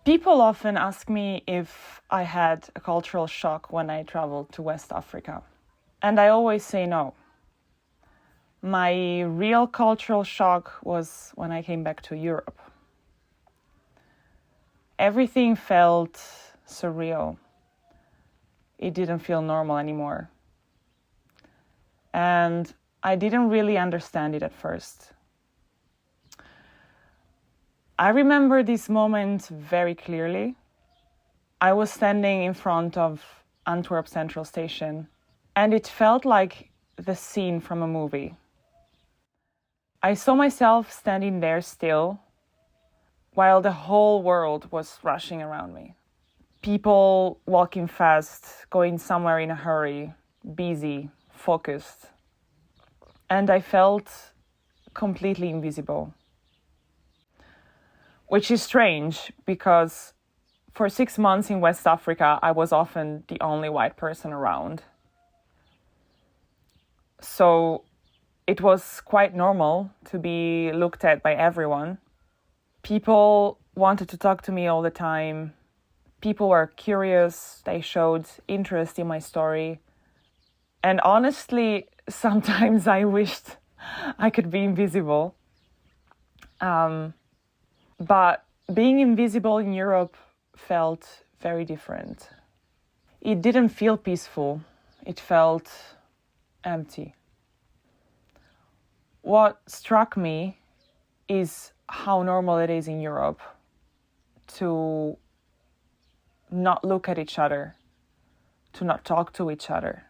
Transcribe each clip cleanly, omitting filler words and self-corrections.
People often ask me if I had a cultural shock when I traveled to West Africa. And I always say no. My real cultural shock was when I came back to Europe. Everything felt surreal. It didn't feel normal anymore. And I didn't really understand it at first. I remember this moment very clearly. I was standing in front of Antwerp Central Station, and it felt like the scene from a movie. I saw myself standing there still, while the whole world was rushing around me. People walking fast, going somewhere in a hurry, busy, focused. And I felt completely invisible. Which is strange, because for 6 months in West Africa, I was often the only white person around. So it was quite normal to be looked at by everyone. People wanted to talk to me all the time. People were curious. They showed interest in my story. And honestly, sometimes I wished I could be invisible. But being invisible in Europe felt very different. It didn't feel peaceful. It felt empty. What struck me is how normal it is in Europe to not look at each other, to not talk to each other,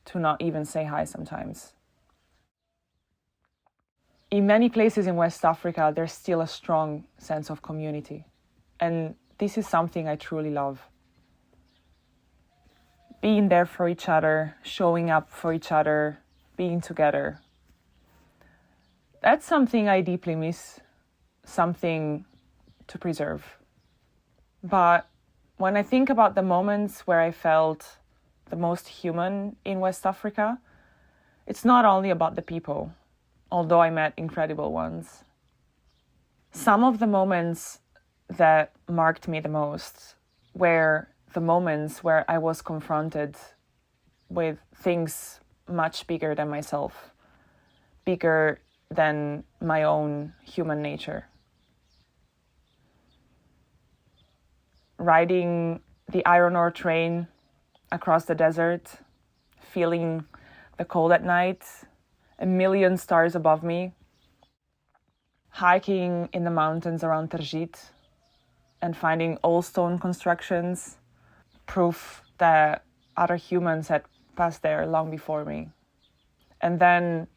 to not even say hi sometimes. In many places in West Africa, there's still a strong sense of community. And this is something I truly love. Being there for each other, showing up for each other, being together. That's something I deeply miss, something to preserve. But when I think about the moments where I felt the most human in West Africa, it's not only about the people, although I met incredible ones. Some of the moments that marked me the most were the moments where I was confronted with things much bigger than myself, bigger than my own human nature. Riding the iron ore train across the desert, feeling the cold at night, a million stars above me, hiking in the mountains around Tergit and finding old stone constructions, proof that other humans had passed there long before me. And then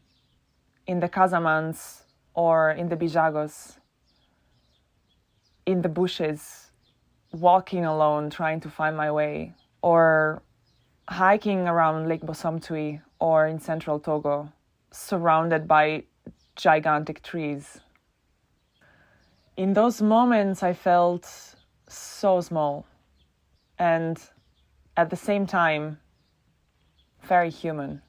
in the Casamance or in the Bijagos, in the bushes, walking alone, trying to find my way, or hiking around Lake Bosomtui or in central Togo, surrounded by gigantic trees. In those moments, I felt so small and at the same time, very human.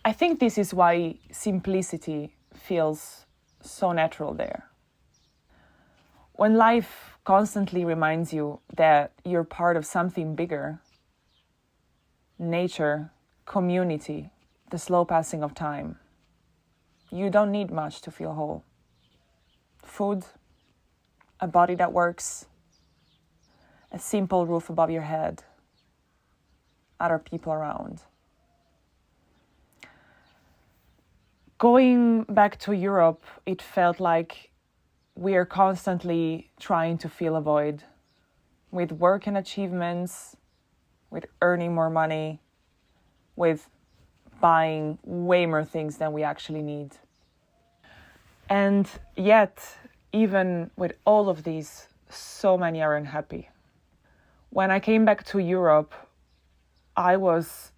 I think this is why simplicity feels so natural there. When life constantly reminds you that you're part of something bigger, nature, community, the slow passing of time, you don't need much to feel whole. Food, a body that works, a simple roof above your head, other people around. Going back to Europe, it felt like we are constantly trying to fill a void with work and achievements, with earning more money, with buying way more things than we actually need. And yet, even with all of these, so many are unhappy. When I came back to Europe, I was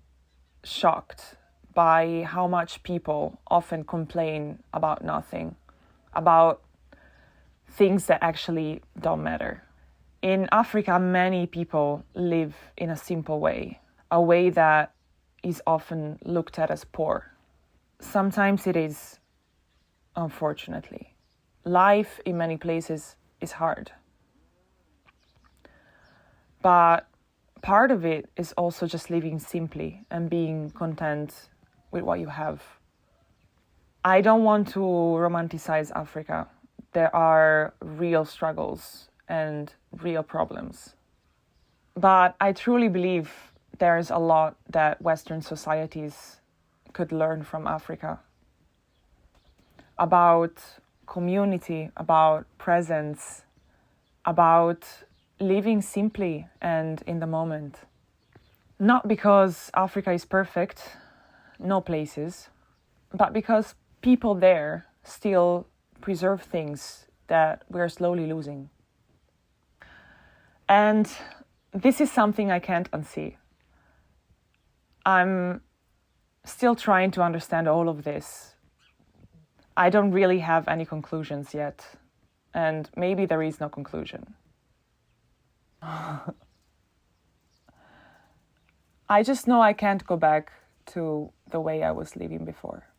shocked by how much people often complain about nothing, about things that actually don't matter. In Africa, many people live in a simple way, a way that is often looked at as poor. Sometimes it is, unfortunately. Life in many places is hard. But part of it is also just living simply and being content with what you have. I don't want to romanticize Africa. There are real struggles and real problems. But I truly believe there's a lot that Western societies could learn from Africa. About community, about presence, about living simply and in the moment. Not because Africa is perfect, no places, but because people there still preserve things that we're slowly losing. And this is something I can't unsee. I'm still trying to understand all of this. I don't really have any conclusions yet, and maybe there is no conclusion. I just know I can't go back to the way I was living before.